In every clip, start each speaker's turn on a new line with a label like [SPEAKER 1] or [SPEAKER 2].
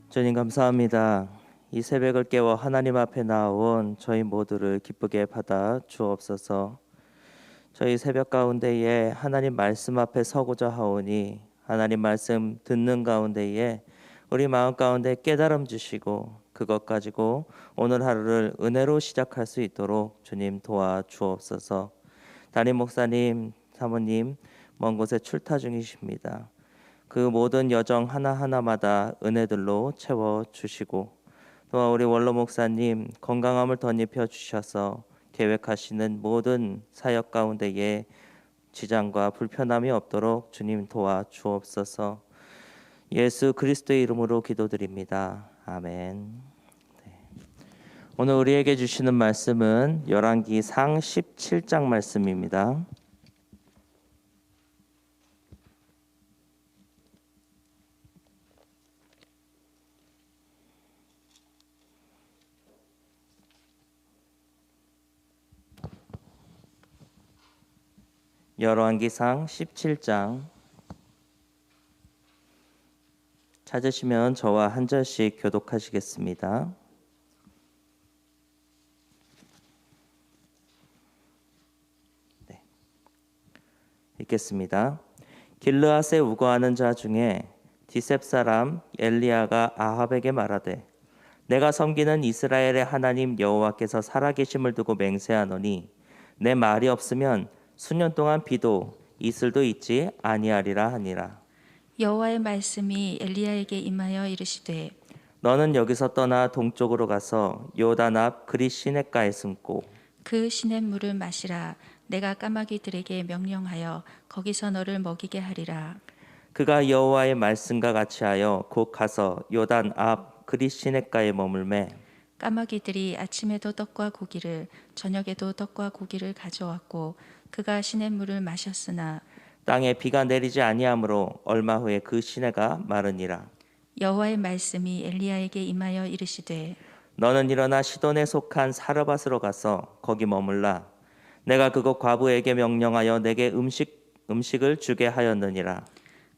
[SPEAKER 1] 주님 감사합니다. 이 새벽을 깨워 하나님 앞에 나온 저희 모두를 기쁘게 받아 주옵소서. 저희 새벽 가운데에 하나님 말씀 앞에 서고자 하오니 하나님 말씀 듣는 가운데에 우리 마음 가운데 깨달음 주시고 그것 가지고 오늘 하루를 은혜로 시작할 수 있도록 주님 도와 주옵소서. 담임 목사님, 사모님 먼 곳에 출타 중이십니다. 그 모든 여정 하나하나마다 은혜들로 채워 주시고 또한 우리 원로 목사님 건강함을 덧입혀 주셔서 계획하시는 모든 사역 가운데에 지장과 불편함이 없도록 주님 도와 주옵소서. 예수 그리스도의 이름으로 기도드립니다. 아멘. 오늘 우리에게 주시는 말씀은 열왕기상 17장 말씀입니다. 열왕기상 17장 찾으시면 저와 한 절씩 교독하시겠습니다. 네, 읽겠습니다. 길르앗에 우거하는 자 중에 디셉 사람 엘리야가 아합에게 말하되 내가 섬기는 이스라엘의 하나님 여호와께서 살아계심을 두고 맹세하노니 내 말이 없으면 수년 동안 비도 이슬도 있지 아니하리라 하니라.
[SPEAKER 2] 여호와의 말씀이 엘리야에게 임하여 이르시되
[SPEAKER 1] 너는 여기서 떠나 동쪽으로 가서 요단 앞 그리 시냇가에 숨고
[SPEAKER 2] 그 시냇물을 마시라. 내가 까마귀들에게 명령하여 거기서 너를 먹이게 하리라.
[SPEAKER 1] 그가 여호와의 말씀과 같이 하여 곧 가서 요단 앞 그리 시냇가에 머물매
[SPEAKER 2] 까마귀들이 아침에도 떡과 고기를 저녁에도 떡과 고기를 가져왔고 그가 시냇물을 마셨으나
[SPEAKER 1] 땅에 비가 내리지 아니하므로 얼마 후에 그 시내가 마르니라.
[SPEAKER 2] 여호와의 말씀이 엘리야에게 임하여 이르시되
[SPEAKER 1] 너는 일어나 시돈에 속한 사르밧으로 가서 거기 머물라. 내가 그곳 과부에게 명령하여 내게 음식을 주게 하였느니라.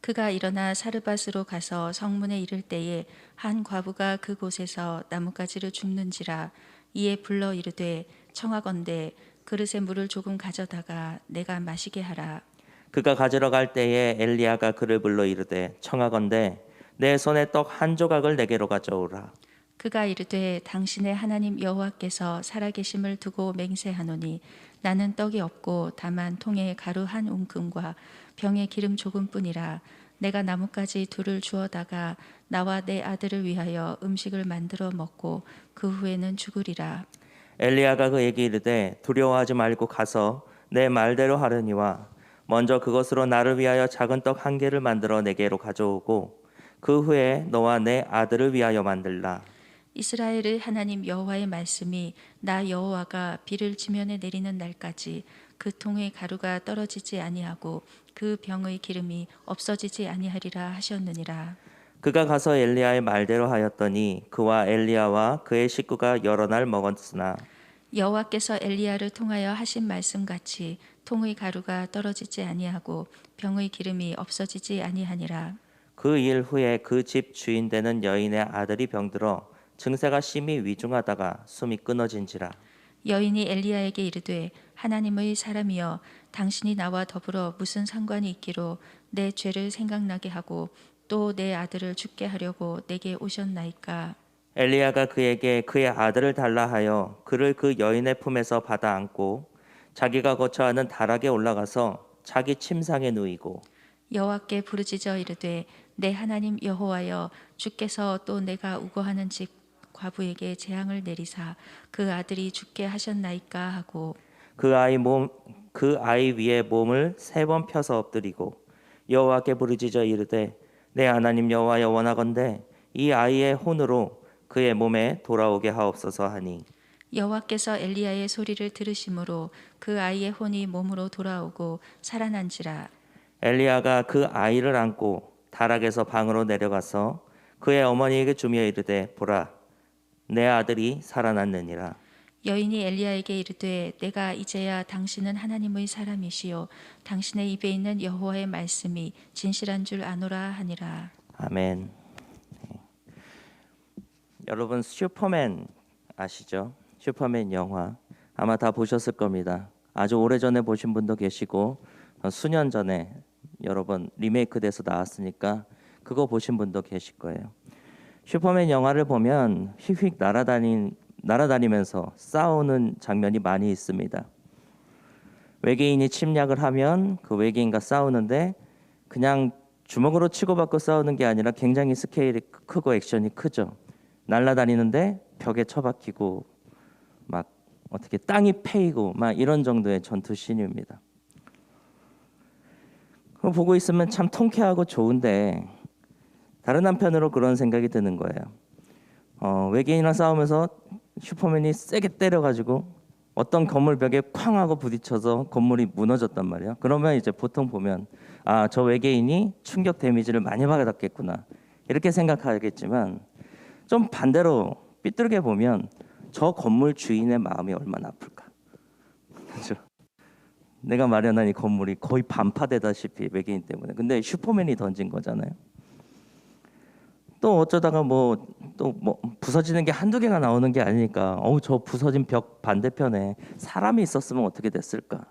[SPEAKER 2] 그가 일어나 사르밧으로 가서 성문에 이를 때에 한 과부가 그곳에서 나뭇가지를 줍는지라. 이에 불러 이르되 청하건대 그릇에 물을 조금 가져다가 내가 마시게 하라.
[SPEAKER 1] 그가 가지러 갈 때에 엘리야가 그를 불러 이르되 청하건대 내 손에 떡 한 조각을 내게로 가져오라.
[SPEAKER 2] 그가 이르되 당신의 하나님 여호와께서 살아계심을 두고 맹세하노니 나는 떡이 없고 다만 통에 가루 한 움큼과 병에 기름 조금뿐이라. 내가 나뭇가지 둘을 주어다가 나와 내 아들을 위하여 음식을 만들어 먹고 그 후에는 죽으리라.
[SPEAKER 1] 엘리야가 그에게 이르되 두려워하지 말고 가서 내 말대로 하려니와 먼저 그것으로 나를 위하여 작은 떡 한 개를 만들어 내게로 가져오고 그 후에 너와 내 아들을 위하여 만들라.
[SPEAKER 2] 이스라엘의 하나님 여호와의 말씀이 나 여호와가 비를 지면에 내리는 날까지 그 통의 가루가 떨어지지 아니하고 그 병의 기름이 없어지지 아니하리라 하셨느니라.
[SPEAKER 1] 그가 가서 엘리야의 말대로 하였더니 그와 엘리야와 그의 식구가 여러 날 먹었으나
[SPEAKER 2] 여호와께서 엘리야를 통하여 하신 말씀같이 통의 가루가 떨어지지 아니하고 병의 기름이 없어지지 아니하니라.
[SPEAKER 1] 그 일 후에 그 집 주인 되는 여인의 아들이 병들어 증세가 심히 위중하다가 숨이 끊어진지라.
[SPEAKER 2] 여인이 엘리야에게 이르되 하나님의 사람이여 당신이 나와 더불어 무슨 상관이 있기로 내 죄를 생각나게 하고 또 내 아들을 죽게 하려고 내게 오셨나이까.
[SPEAKER 1] 엘리야가 그에게 그의 아들을 달라 하여 그를 그 여인의 품에서 받아 안고 자기가 거처하는 다락에 올라가서 자기 침상에 누이고
[SPEAKER 2] 여호와께 부르짖어 이르되 내 하나님 여호와여 주께서 또 내가 우거하는 집 과부에게 재앙을 내리사 그 아들이 죽게 하셨나이까 하고
[SPEAKER 1] 그 아이 위에 몸을 3번 펴서 엎드리고 여호와께 부르짖어 이르되 내 하나님 여호와여 원하건대 이 아이의 혼으로 그의 몸에 돌아오게 하옵소서 하니
[SPEAKER 2] 여호와께서 엘리야의 소리를 들으심으로 그 아이의 혼이 몸으로 돌아오고 살아난지라.
[SPEAKER 1] 엘리야가 그 아이를 안고 다락에서 방으로 내려가서 그의 어머니에게 주며 이르되 보라 내 아들이 살아났느니라.
[SPEAKER 2] 여인이 엘리야에게 이르되 내가 이제야 당신은 하나님의 사람이시요 당신의 입에 있는 여호와의 말씀이 진실한 줄 아노라 하니라.
[SPEAKER 1] 아멘. 여러분 슈퍼맨 아시죠? 슈퍼맨 영화 아마 다 보셨을 겁니다. 아주 오래전에 보신 분도 계시고 수년 전에 여러 번 리메이크돼서 나왔으니까 그거 보신 분도 계실 거예요. 슈퍼맨 영화를 보면 휙휙 날아다니면서 싸우는 장면이 많이 있습니다. 외계인이 침략을 하면 그 외계인과 싸우는데 그냥 주먹으로 치고받고 싸우는 게 아니라 굉장히 스케일이 크고 액션이 크죠. 날아다니는데 벽에 처박히고 막 어떻게 땅이 패이고 막 이런 정도의 전투 씬입니다. 그거 보고 있으면 참 통쾌하고 좋은데 다른 한편으로 그런 생각이 드는 거예요. 외계인이랑 싸우면서 슈퍼맨이 세게 때려가지고 어떤 건물 벽에 쾅 하고 부딪혀서 건물이 무너졌단 말이에요. 그러면 이제 보통 보면 저 외계인이 충격 데미지를 많이 받았겠구나 이렇게 생각하겠지만 좀 반대로 삐뚤게 보면 저 건물 주인의 마음이 얼마나 아플까. 그렇죠? 내가 마련한 이 건물이 거의 반파되다시피 외계인 때문에. 근데 슈퍼맨이 던진 거잖아요. 또 어쩌다가 뭐 부서지는 게 한두 개가 나오는 게 아니니까 저 부서진 벽 반대편에 사람이 있었으면 어떻게 됐을까.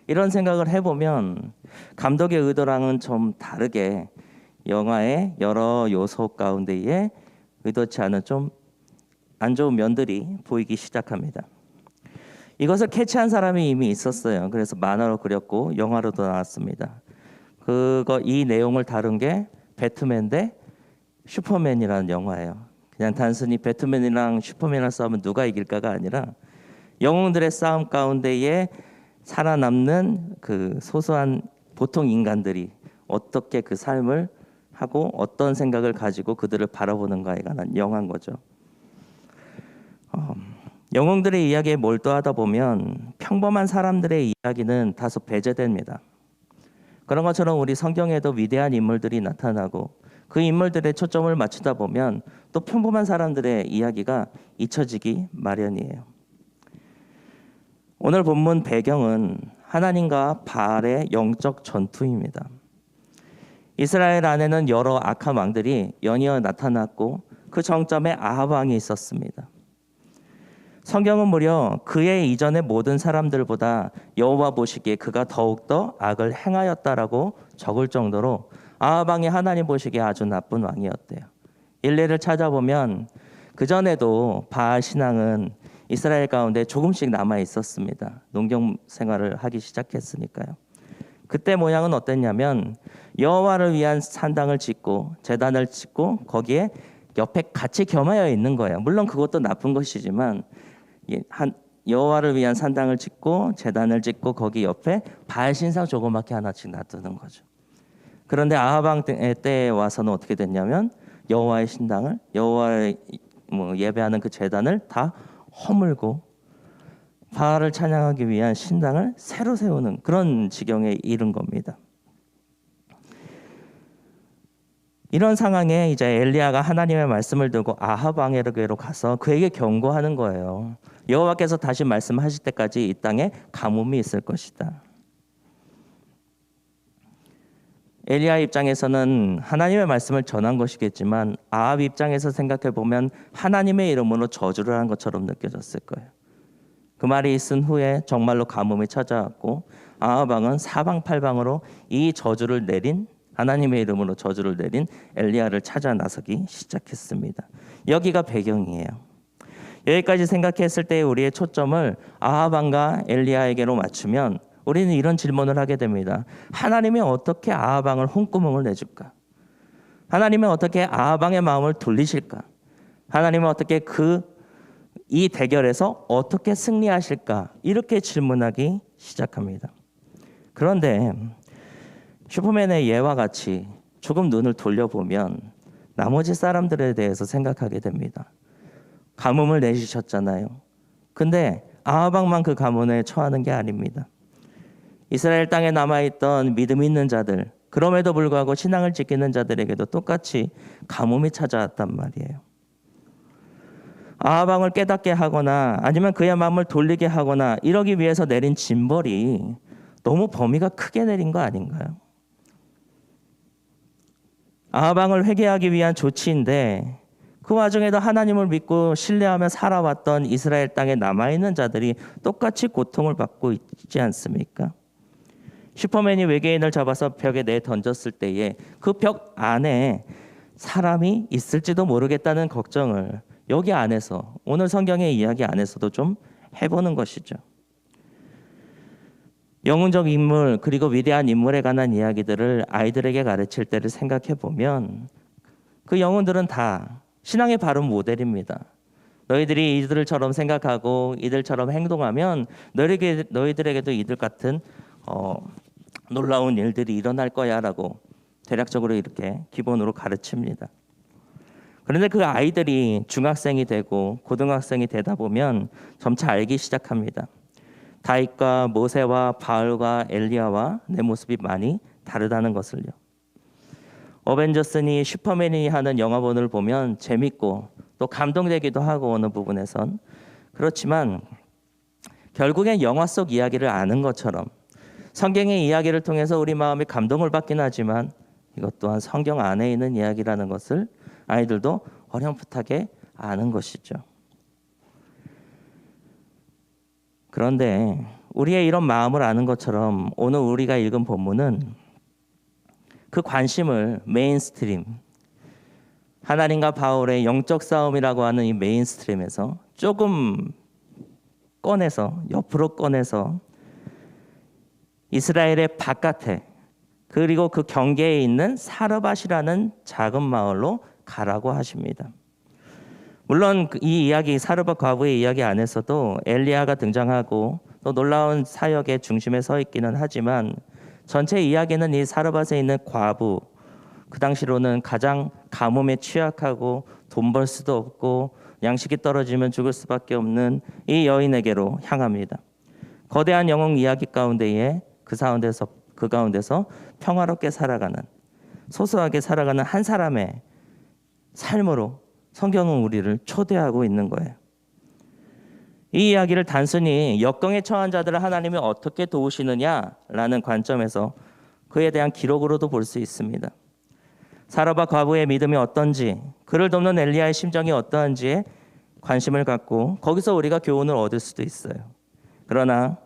[SPEAKER 1] 이런 생각을 해보면 감독의 의도랑은 좀 다르게 영화의 여러 요소 가운데에 의도치 않은 좀 안 좋은 면들이 보이기 시작합니다. 이것을 캐치한 사람이 이미 있었어요. 그래서 만화로 그렸고 영화로도 나왔습니다. 이 내용을 다룬 게 배트맨 대 슈퍼맨이라는 영화예요. 그냥 단순히 배트맨이랑 슈퍼맨이랑 싸우면 누가 이길까가 아니라 영웅들의 싸움 가운데에 살아남는 그 소소한 보통 인간들이 어떻게 그 삶을 하고 어떤 생각을 가지고 그들을 바라보는가에 관한 영화인 거죠. 영웅들의 이야기에 몰두하다 보면 평범한 사람들의 이야기는 다소 배제됩니다. 그런 것처럼 우리 성경에도 위대한 인물들이 나타나고 그 인물들의 초점을 맞추다 보면 또 평범한 사람들의 이야기가 잊혀지기 마련이에요. 오늘 본문 배경은 하나님과 바알의 영적 전투입니다. 이스라엘 안에는 여러 악한 왕들이 연이어 나타났고 그 정점에 아합 왕이 있었습니다. 성경은 무려 그의 이전의 모든 사람들보다 여호와 보시기에 그가 더욱더 악을 행하였다라고 적을 정도로 아합 왕이 하나님 보시기에 아주 나쁜 왕이었대요. 일례를 찾아보면 그전에도 바알 신앙은 이스라엘 가운데 조금씩 남아 있었습니다. 농경 생활을 하기 시작했으니까요. 그때 모양은 어땠냐면 여호와를 위한 산당을 짓고 제단을 짓고 거기에 옆에 같이 겸하여 있는 거예요. 물론 그것도 나쁜 것이지만 여호와를 위한 산당을 짓고 제단을 짓고 거기 옆에 바알 신상 조그맣게 하나씩 놔두는 거죠. 그런데 아합 왕 때에 와서는 어떻게 됐냐면 여호와의 신당을 여호와의 예배하는 그 제단을 다 허물고 바알을 찬양하기 위한 신당을 새로 세우는 그런 지경에 이른 겁니다. 이런 상황에 이제 엘리야가 하나님의 말씀을 들고 아합 왕에게로 가서 그에게 경고하는 거예요. 여호와께서 다시 말씀하실 때까지 이 땅에 가뭄이 있을 것이다. 엘리야 입장에서는 하나님의 말씀을 전한 것이겠지만 아합 입장에서 생각해 보면 하나님의 이름으로 저주를 한 것처럼 느껴졌을 거예요. 그 말이 있은 후에 정말로 가뭄이 찾아왔고 아합 왕은 사방팔방으로 이 저주를 내린 하나님의 이름으로 저주를 내린 엘리야를 찾아 나서기 시작했습니다. 여기가 배경이에요. 여기까지 생각했을 때 우리의 초점을 아합 왕과 엘리야에게로 맞추면 우리는 이런 질문을 하게 됩니다. 하나님이 어떻게 아합 왕을 홍구멍을 내줄까? 하나님은 어떻게 아합 왕의 마음을 돌리실까? 하나님은 어떻게 이 대결에서 어떻게 승리하실까? 이렇게 질문하기 시작합니다. 그런데 슈퍼맨의 예와 같이 조금 눈을 돌려보면 나머지 사람들에 대해서 생각하게 됩니다. 가뭄을 내주셨잖아요. 근데 아합 왕만 그 가뭄에 처하는 게 아닙니다. 이스라엘 땅에 남아있던 믿음 있는 자들, 그럼에도 불구하고 신앙을 지키는 자들에게도 똑같이 가뭄이 찾아왔단 말이에요. 아합 왕을 깨닫게 하거나 아니면 그의 마음을 돌리게 하거나 이러기 위해서 내린 징벌이 너무 범위가 크게 내린 거 아닌가요? 아합 왕을 회개하기 위한 조치인데 그 와중에도 하나님을 믿고 신뢰하며 살아왔던 이스라엘 땅에 남아있는 자들이 똑같이 고통을 받고 있지 않습니까? 슈퍼맨이 외계인을 잡아서 벽에 내던졌을 때에 그 벽 안에 사람이 있을지도 모르겠다는 걱정을 여기 안에서, 오늘 성경의 이야기 안에서도 좀 해보는 것이죠. 영웅적 인물 그리고 위대한 인물에 관한 이야기들을 아이들에게 가르칠 때를 생각해 보면 그 영웅들은 다 신앙의 바른 모델입니다. 너희들이 이들처럼 생각하고 이들처럼 행동하면 너희들에게도 이들 같은 놀라운 일들이 일어날 거야라고 대략적으로 이렇게 기본으로 가르칩니다. 그런데 그 아이들이 중학생이 되고 고등학생이 되다 보면 점차 알기 시작합니다. 다윗과 모세와 바울과 엘리야와 내 모습이 많이 다르다는 것을요. 어벤져스니 슈퍼맨이 하는 영화본을 보면 재밌고 또 감동되기도 하고 어느 부분에선, 그렇지만 결국엔 영화 속 이야기를 아는 것처럼 성경의 이야기를 통해서 우리 마음이 감동을 받긴 하지만 이것 또한 성경 안에 있는 이야기라는 것을 아이들도 어렴풋하게 아는 것이죠. 그런데 우리의 이런 마음을 아는 것처럼 오늘 우리가 읽은 본문은 그 관심을 메인스트림, 하나님과 바울의 영적 싸움이라고 하는 이 메인스트림에서 조금 꺼내서, 옆으로 꺼내서 이스라엘의 바깥에 그리고 그 경계에 있는 사르밧이라는 작은 마을로 가라고 하십니다. 물론 이 이야기, 사르밧 과부의 이야기 안에서도 엘리야가 등장하고 또 놀라운 사역의 중심에 서 있기는 하지만 전체 이야기는 이 사르밧에 있는 과부, 그 당시로는 가장 가뭄에 취약하고 돈 벌 수도 없고 양식이 떨어지면 죽을 수밖에 없는 이 여인에게로 향합니다. 거대한 영웅 이야기 가운데에 그 가운데서 평화롭게 살아가는, 소소하게 살아가는 한 사람의 삶으로 성경은 우리를 초대하고 있는 거예요. 이 이야기를 단순히 역경에 처한 자들을 하나님이 어떻게 도우시느냐라는 관점에서 그에 대한 기록으로도 볼 수 있습니다. 사르밧 과부의 믿음이 어떤지, 그를 돕는 엘리야의 심정이 어떠한지에 관심을 갖고 거기서 우리가 교훈을 얻을 수도 있어요. 그러나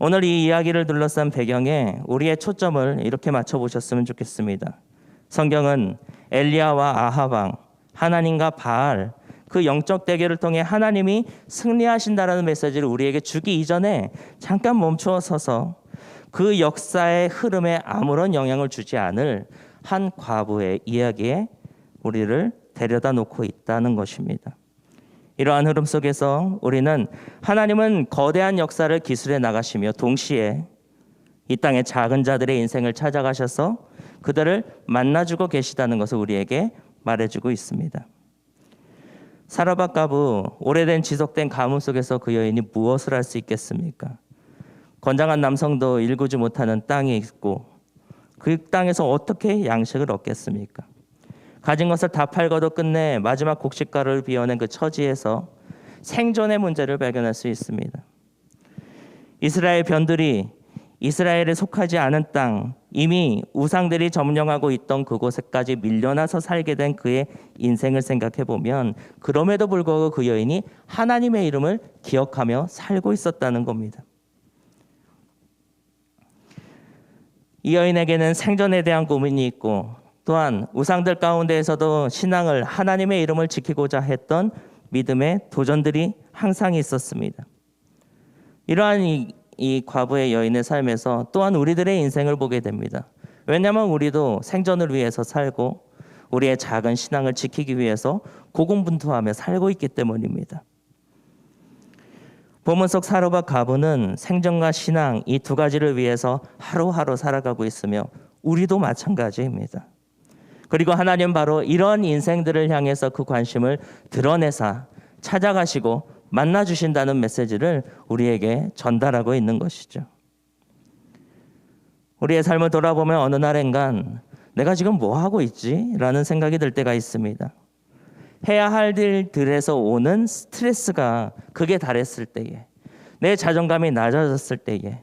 [SPEAKER 1] 오늘 이 이야기를 둘러싼 배경에 우리의 초점을 이렇게 맞춰보셨으면 좋겠습니다. 성경은 엘리야와 아합 왕, 하나님과 바알, 그 영적 대결을 통해 하나님이 승리하신다라는 메시지를 우리에게 주기 이전에 잠깐 멈추어 서서 그 역사의 흐름에 아무런 영향을 주지 않을 한 과부의 이야기에 우리를 데려다 놓고 있다는 것입니다. 이러한 흐름 속에서 우리는 하나님은 거대한 역사를 기술해 나가시며 동시에 이 땅의 작은 자들의 인생을 찾아가셔서 그들을 만나주고 계시다는 것을 우리에게 말해주고 있습니다. 사르밧 과부, 오래된 지속된 가뭄 속에서 그 여인이 무엇을 할 수 있겠습니까? 건장한 남성도 일구지 못하는 땅이 있고 그 땅에서 어떻게 양식을 얻겠습니까? 가진 것을 다 팔고도 끝내 마지막 곡식가루를 비워낸 그 처지에서 생존의 문제를 발견할 수 있습니다. 이스라엘 변들이 이스라엘에 속하지 않은 땅, 이미 우상들이 점령하고 있던 그곳에까지 밀려나서 살게 된 그의 인생을 생각해 보면 그럼에도 불구하고 그 여인이 하나님의 이름을 기억하며 살고 있었다는 겁니다. 이 여인에게는 생존에 대한 고민이 있고 또한 우상들 가운데에서도 신앙을, 하나님의 이름을 지키고자 했던 믿음의 도전들이 항상 있었습니다. 이러한 이 과부의 여인의 삶에서 또한 우리들의 인생을 보게 됩니다. 왜냐하면 우리도 생존을 위해서 살고 우리의 작은 신앙을 지키기 위해서 고군분투하며 살고 있기 때문입니다. 본문 속 사르밧 과부는 생존과 신앙 이 두 가지를 위해서 하루하루 살아가고 있으며 우리도 마찬가지입니다. 그리고 하나님 바로 이런 인생들을 향해서 그 관심을 드러내사 찾아가시고 만나주신다는 메시지를 우리에게 전달하고 있는 것이죠. 우리의 삶을 돌아보면 어느 날엔간 내가 지금 뭐 하고 있지? 라는 생각이 들 때가 있습니다. 해야 할 일들에서 오는 스트레스가 극에 달했을 때에, 내 자존감이 낮아졌을 때에,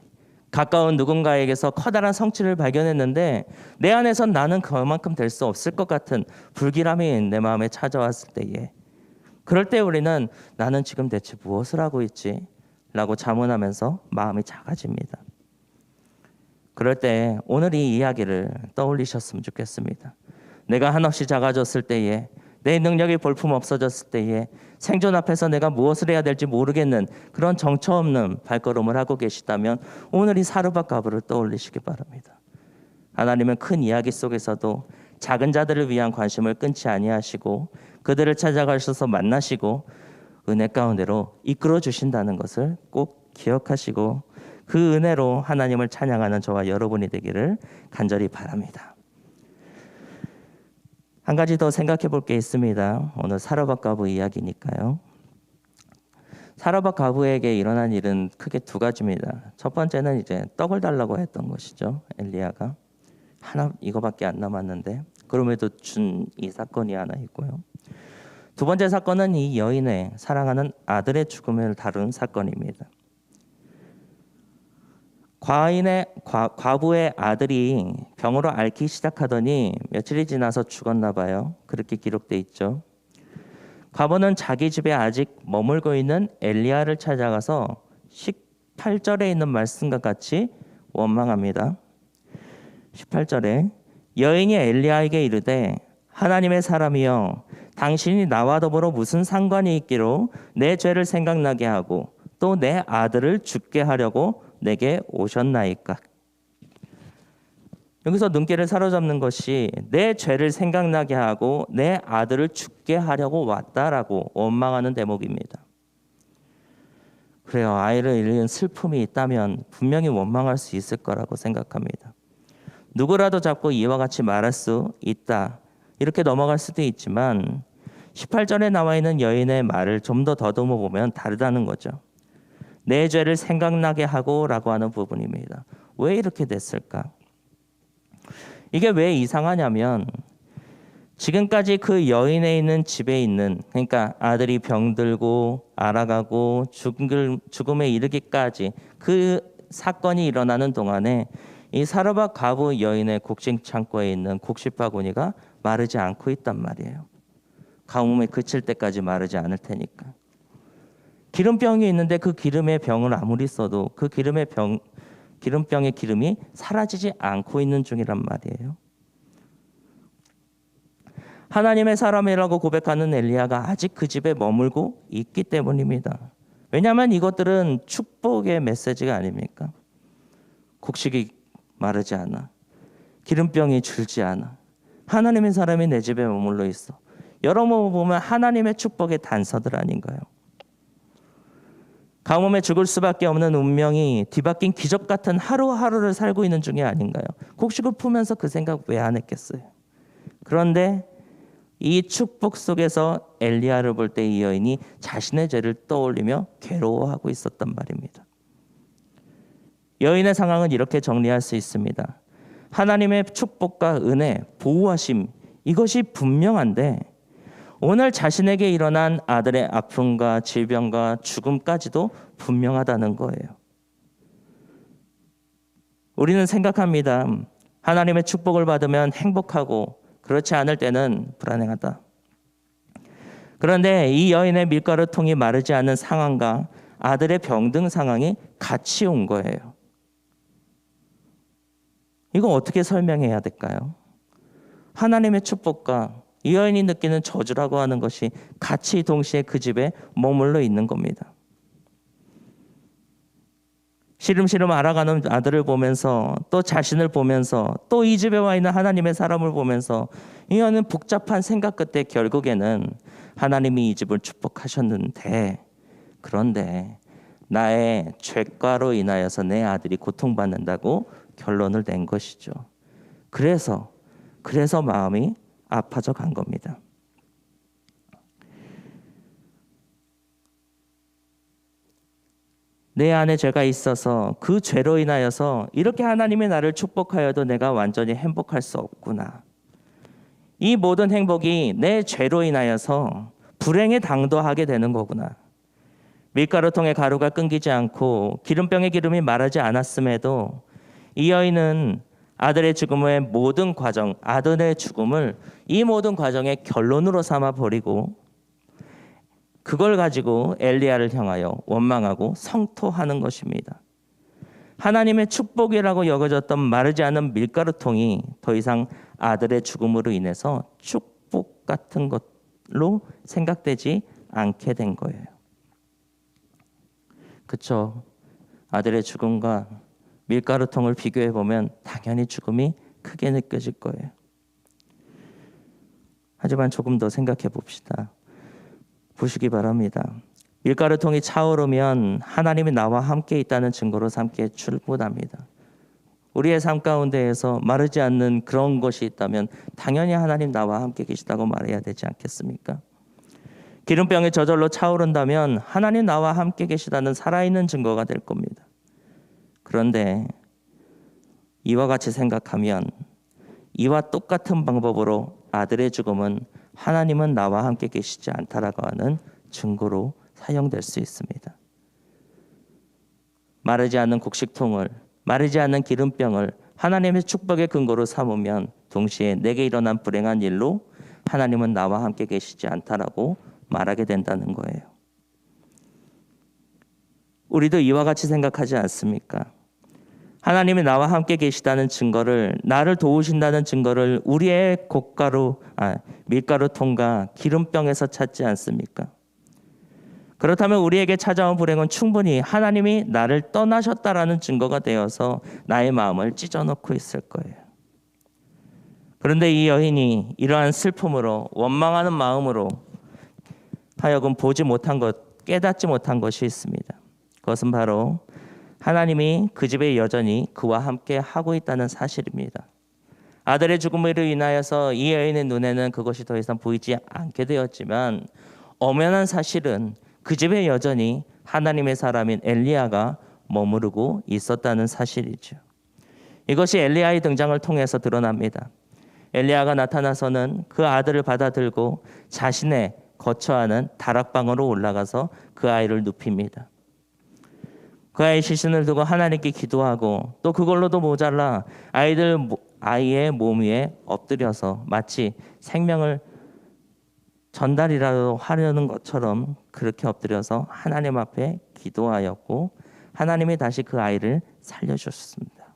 [SPEAKER 1] 가까운 누군가에게서 커다란 성취를 발견했는데 내 안에선 나는 그만큼 될 수 없을 것 같은 불길함이 내 마음에 찾아왔을 때에, 그럴 때 우리는 나는 지금 대체 무엇을 하고 있지? 라고 자문하면서 마음이 작아집니다. 그럴 때 오늘 이 이야기를 떠올리셨으면 좋겠습니다. 내가 한없이 작아졌을 때에, 내 능력이 볼품 없어졌을 때에, 생존 앞에서 내가 무엇을 해야 될지 모르겠는 그런 정처 없는 발걸음을 하고 계시다면 오늘 이 사르밧 과부를 떠올리시기 바랍니다. 하나님은 큰 이야기 속에서도 작은 자들을 위한 관심을 끊지 아니하시고 그들을 찾아가셔서 만나시고 은혜 가운데로 이끌어 주신다는 것을 꼭 기억하시고 그 은혜로 하나님을 찬양하는 저와 여러분이 되기를 간절히 바랍니다. 한 가지 더 생각해 볼 게 있습니다. 오늘 사르밧 과부 이야기니까요. 사르밧 과부에게 일어난 일은 크게 두 가지입니다. 첫 번째는 이제 떡을 달라고 했던 것이죠. 엘리야가 하나 이거밖에 안 남았는데 그럼에도 준 이 사건이 하나 있고요. 두 번째 사건은 이 여인의 사랑하는 아들의 죽음을 다룬 사건입니다. 과부의 아들이 병으로 앓기 시작하더니 며칠이 지나서 죽었나 봐요. 그렇게 기록돼 있죠. 과부는 자기 집에 아직 머물고 있는 엘리야를 찾아가서 18절에 있는 말씀과 같이 원망합니다. 18절에 여인이 엘리야에게 이르되 하나님의 사람이여, 당신이 나와 더불어 무슨 상관이 있기로 내 죄를 생각나게 하고 또 내 아들을 죽게 하려고 내게 오셨나이까. 여기서 눈길을 사로잡는 것이 내 죄를 생각나게 하고 내 아들을 죽게 하려고 왔다라고 원망하는 대목입니다. 그래요. 아이를 잃은 슬픔이 있다면 분명히 원망할 수 있을 거라고 생각합니다. 누구라도 잡고 이와 같이 말할 수 있다, 이렇게 넘어갈 수도 있지만 18절에 나와 있는 여인의 말을 좀 더 더듬어 보면 다르다는 거죠. 내 죄를 생각나게 하고 라고 하는 부분입니다. 왜 이렇게 됐을까? 이게 왜 이상하냐면 지금까지 그 여인에 있는 집에 있는, 그러니까 아들이 병들고 알아가고 죽음에 이르기까지 그 사건이 일어나는 동안에 이 사르밧 과부 여인의 곡식 창고에 있는 곡식 바구니가 마르지 않고 있단 말이에요. 가뭄에 그칠 때까지 마르지 않을 테니까. 기름병이 있는데 그 기름의 병을 아무리 써도 그 기름병의 기름이 사라지지 않고 있는 중이란 말이에요. 하나님의 사람이라고 고백하는 엘리야가 아직 그 집에 머물고 있기 때문입니다. 왜냐하면 이것들은 축복의 메시지가 아닙니까? 곡식이 마르지 않아, 기름병이 줄지 않아, 하나님의 사람이 내 집에 머물러 있어. 여러분 보면 하나님의 축복의 단서들 아닌가요? 가뭄에 죽을 수밖에 없는 운명이 뒤바뀐 기적 같은 하루하루를 살고 있는 중이 아닌가요? 곡식을 풀면서 그 생각 왜 안 했겠어요? 그런데 이 축복 속에서 엘리야를 볼 때 이 여인이 자신의 죄를 떠올리며 괴로워하고 있었단 말입니다. 여인의 상황은 이렇게 정리할 수 있습니다. 하나님의 축복과 은혜, 보호하심, 이것이 분명한데 오늘 자신에게 일어난 아들의 아픔과 질병과 죽음까지도 분명하다는 거예요. 우리는 생각합니다. 하나님의 축복을 받으면 행복하고 그렇지 않을 때는 불안해하다. 그런데 이 여인의 밀가루통이 마르지 않는 상황과 아들의 병든 상황이 같이 온 거예요. 이거 어떻게 설명해야 될까요? 하나님의 축복과 이 여인이 느끼는 저주라고 하는 것이 같이 동시에 그 집에 머물러 있는 겁니다. 시름시름 알아가는 아들을 보면서 또 자신을 보면서 또 이 집에 와 있는 하나님의 사람을 보면서 이 여인은 복잡한 생각 끝에 결국에는 하나님이 이 집을 축복하셨는데 그런데 나의 죄과로 인하여서 내 아들이 고통받는다고 결론을 낸 것이죠. 그래서 마음이 아파져 간 겁니다. 내 안에 죄가 있어서 그 죄로 인하여서 이렇게 하나님이 나를 축복하여도 내가 완전히 행복할 수 없구나. 이 모든 행복이 내 죄로 인하여서 불행에 당도하게 되는 거구나. 밀가루통의 가루가 끊기지 않고 기름병의 기름이 마르지 않았음에도 이 여인은 아들의 죽음의 모든 과정, 아들의 죽음을 이 모든 과정의 결론으로 삼아 버리고 그걸 가지고 엘리야를 향하여 원망하고 성토하는 것입니다. 하나님의 축복이라고 여겨졌던 마르지 않은 밀가루통이 더 이상 아들의 죽음으로 인해서 축복 같은 것로 생각되지 않게 된 거예요. 그렇죠. 아들의 죽음과 밀가루통을 비교해 보면 당연히 죽음이 크게 느껴질 거예요. 하지만 조금 더 생각해 봅시다. 보시기 바랍니다. 밀가루통이 차오르면 하나님이 나와 함께 있다는 증거로 삼기에 충분합니다. 우리의 삶 가운데에서 마르지 않는 그런 것이 있다면 당연히 하나님 나와 함께 계시다고 말해야 되지 않겠습니까? 기름병이 저절로 차오른다면 하나님 나와 함께 계시다는 살아있는 증거가 될 겁니다. 그런데 이와 같이 생각하면 이와 똑같은 방법으로 아들의 죽음은 하나님은 나와 함께 계시지 않다라고 하는 증거로 사용될 수 있습니다. 마르지 않는 곡식통을, 마르지 않는 기름병을 하나님의 축복의 근거로 삼으면 동시에 내게 일어난 불행한 일로 하나님은 나와 함께 계시지 않다라고 말하게 된다는 거예요. 우리도 이와 같이 생각하지 않습니까? 하나님이 나와 함께 계시다는 증거를, 나를 도우신다는 증거를 우리의 밀가루통과 기름병에서 찾지 않습니까? 그렇다면 우리에게 찾아온 불행은 충분히 하나님이 나를 떠나셨다라는 증거가 되어서 나의 마음을 찢어놓고 있을 거예요. 그런데 이 여인이 이러한 슬픔으로 원망하는 마음으로 하여금 보지 못한 것, 깨닫지 못한 것이 있습니다. 그것은 바로 하나님이 그 집에 여전히 그와 함께 하고 있다는 사실입니다. 아들의 죽음으로 인하여서 이 여인의 눈에는 그것이 더 이상 보이지 않게 되었지만 엄연한 사실은 그 집에 여전히 하나님의 사람인 엘리야가 머무르고 있었다는 사실이죠. 이것이 엘리야의 등장을 통해서 드러납니다. 엘리야가 나타나서는 그 아들을 받아들고 자신의 거처하는 다락방으로 올라가서 그 아이를 눕힙니다. 그 아이의 시신을 두고 하나님께 기도하고 또 그걸로도 모자라 아이의 몸 위에 엎드려서 마치 생명을 전달이라도 하려는 것처럼 그렇게 엎드려서 하나님 앞에 기도하였고 하나님이 다시 그 아이를 살려주셨습니다.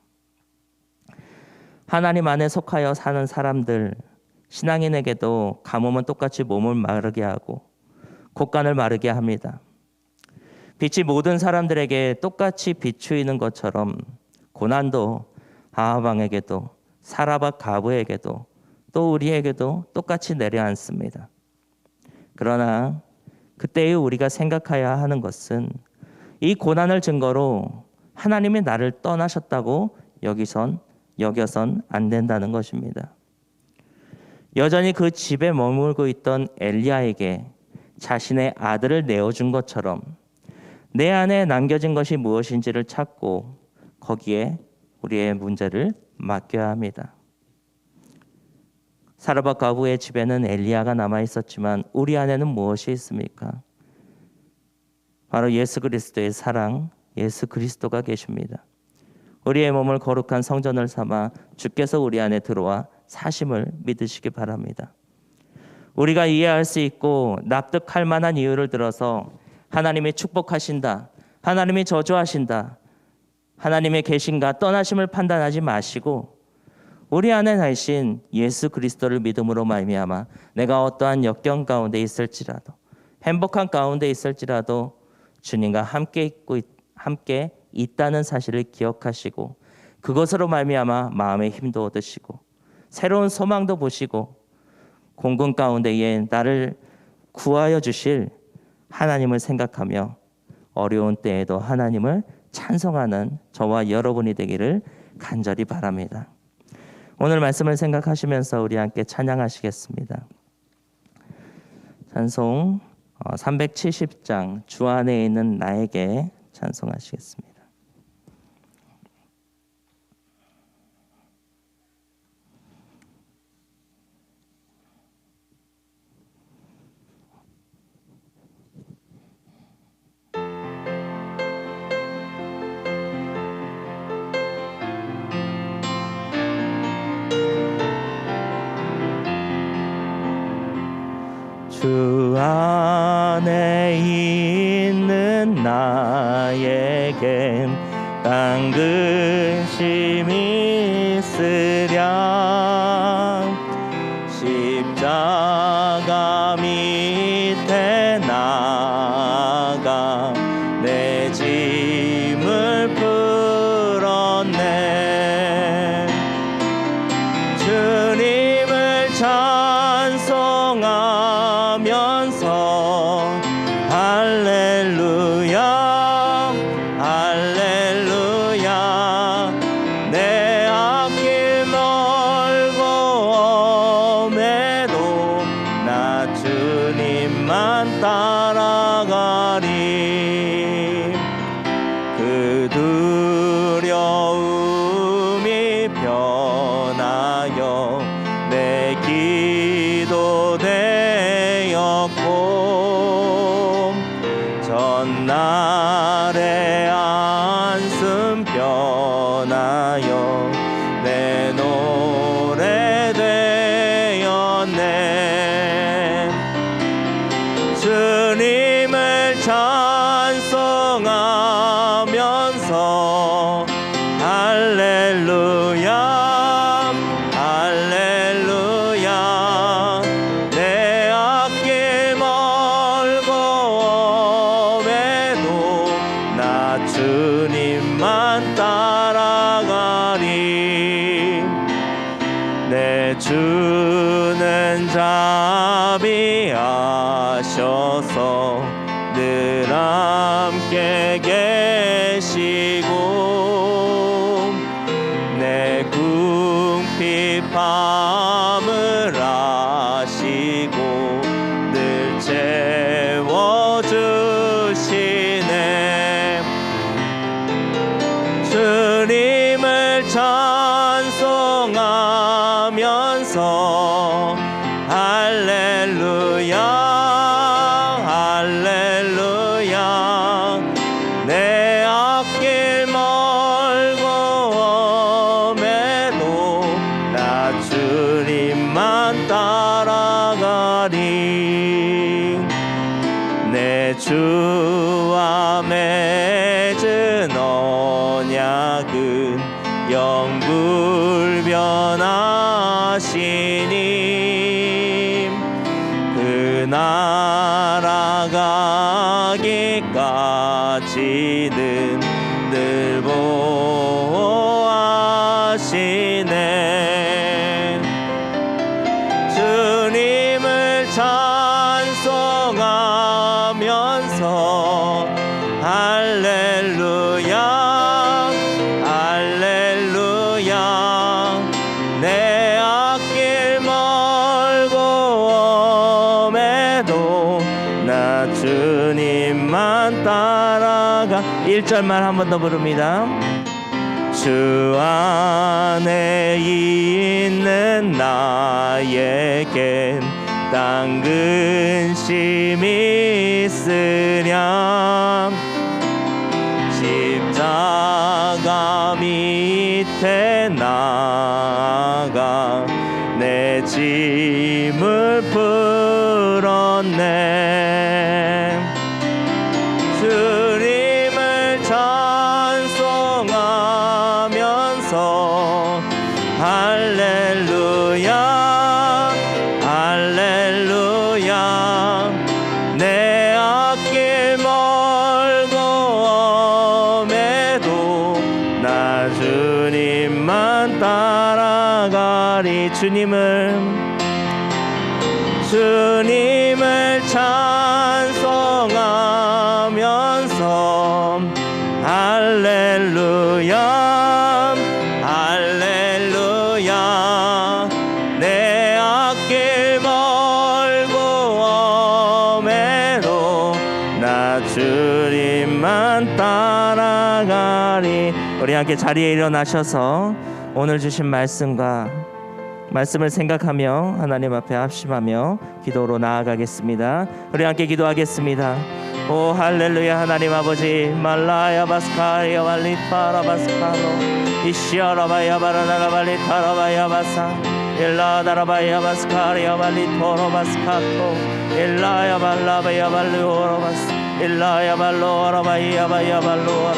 [SPEAKER 1] 하나님 안에 속하여 사는 사람들, 신앙인에게도 가뭄은 똑같이 몸을 마르게 하고 곳간을 마르게 합니다. 빛이 모든 사람들에게 똑같이 비추이는 것처럼 고난도 아합 왕에게도 사라밧 가부에게도 또 우리에게도 똑같이 내려앉습니다. 그러나 그때의 우리가 생각해야 하는 것은 이 고난을 증거로 하나님이 나를 떠나셨다고 여겨선 안 된다는 것입니다. 여전히 그 집에 머물고 있던 엘리야에게 자신의 아들을 내어준 것처럼 내 안에 남겨진 것이 무엇인지를 찾고 거기에 우리의 문제를 맡겨야 합니다. 사르밧 과부의 집에는 엘리야가 남아 있었지만 우리 안에는 무엇이 있습니까? 바로 예수 그리스도의 사랑, 예수 그리스도가 계십니다. 우리의 몸을 거룩한 성전을 삼아 주께서 우리 안에 들어와 사심을 믿으시기 바랍니다. 우리가 이해할 수 있고 납득할 만한 이유를 들어서 하나님이 축복하신다, 하나님이 저주하신다, 하나님의 계신가 떠나심을 판단하지 마시고 우리 안에 나신 예수 그리스도를 믿음으로 말미암아 내가 어떠한 역경 가운데 있을지라도 행복한 가운데 있을지라도 주님과 함께 있다는 사실을 기억하시고 그것으로 말미암아 마음의 힘도 얻으시고 새로운 소망도 보시고 공군 가운데에 나를 구하여 주실 하나님을 생각하며 어려운 때에도 하나님을 찬송하는 저와 여러분이 되기를 간절히 바랍니다. 오늘 말씀을 생각하시면서 우리 함께 찬양하시겠습니다. 찬송 370장 주 안에 있는 나에게 찬송하시겠습니다. 안에 있는 나에겐 딴 근심이 있으랴 십자가 밑에 나가 내 짐을 풀었네 주님을 찬송하면서 할렐루야 할렐루야 내 앞길 멀고 엄해도 나 주님만 따라가리 그 두려움이 변하여 내 기도 되었고 전날의 안숨 변하여 내 노래 되었네 주님을 찬송하면서 할렐루야 할렐루야 내 앞길 멀고 엄해도 나 주님만 따라가리 내 주는 자비하셔서 늘 함께 계시고 내 궁핍함을 아시고 늘 채워주시네 주님을 찬송하면서 할렐루야 할렐루야 내 앞길 멀고 엄해도 나 주님만 따라가리 내 주와 맺은 언약은 영불변하시니 그 나라가기까지는 늘 보호하시네 주님을 찬송하면서 할렐루야 할렐루야 내 앞길 멀고 엄해도 나 주님만 따라가 1절만 한 번 더 부릅니다 주 안에 있는 나에겐 딴 근심이 있으랴 십자가 밑에 나가 내 짐을 풀었네 주님을 찬송하면서 할렐루야 할렐루야 내 앞길 멀고 엄해도 나 주님만 따라가리 주님을 찬송하면서 할렐루야 할렐루야 내 앞길 멀고 엄해도 나 주님만 따라가리 우리 함께 자리에 일어나셔서 오늘 주신 말씀을 생각하며 하나님 앞에 합심하며 기도로 나아가겠습니다. 우리 함께 기도하겠습니다. 오 할렐루야 하나님 아버지 말라야 바스카리아 발리타라 바스카로 이시아라바야 바라나라 발리타라바야 바사 일라다라바야 바스카리아 발리 토로바스카토 일라야 발라바야 발루오로바스 일라야 발로라바야 바야 발로라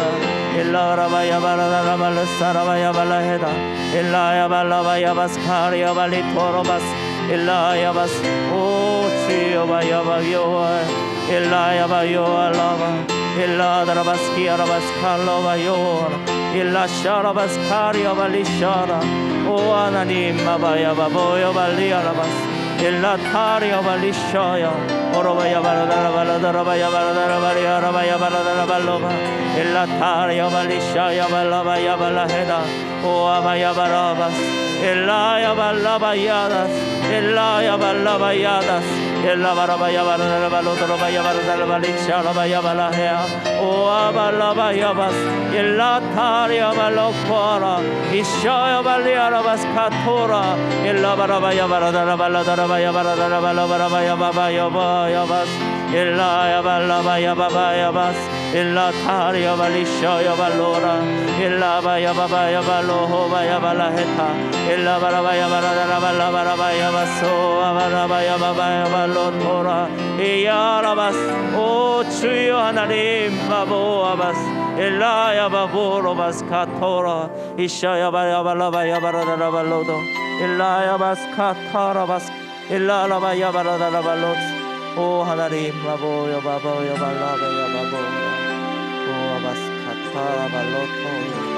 [SPEAKER 1] 일라라바야 발라라 발라사라바야 발라헤다 일라야 발라바야 바스카리아 발리 토로바스 일라야 바스 오 주여 바야 바요아 일라야 바요아 라바 일라다라바스키아 라바스칼로바요아 일라샤라바스카리아 발리 샤라 오 하나님 마바야 바보야 발리 아라바스 일라 타리아 발리셔야 오로바야 바라다라 바라다라바야 바라다라 바리아 라바야 바라다라 발로바 일라 타리아 발리셔야 발라바야 발라헤다 오 아바야 바라바스 일라야 발라바야다스 일라야 발라바야다스 일라 바라바야 바라다라 발로도로바야 바라다라 발리셔라바야 발라헤야 오 아발라바야 바스 일라 타리아 발로코라 이셔야 발리아라바스 카토라 일라 바라바야 바라다라 발라다라 바야 바라다라 발라바라바야 바바야 바야 바스 일라야 발라바야 바바야 바스 일라 타리아 발리셔야 발로라 일라 바야 바바야 발로호바야 발라헤타 일라 바라바야 바라다라 발라바라바야 바소 아바라바야 바바야 발로토라 이야라바스 오 주여 하나님 바보아바스 일라야 바보로바스 카토라 이샤야 바야 발라바야 바라다라 발로도 일라야 바스 카타라바스 일라라바야 바라다라 발로스 오 하나님 바보여 바보여 발라바야 바보야 오 아바스 카타라 발로토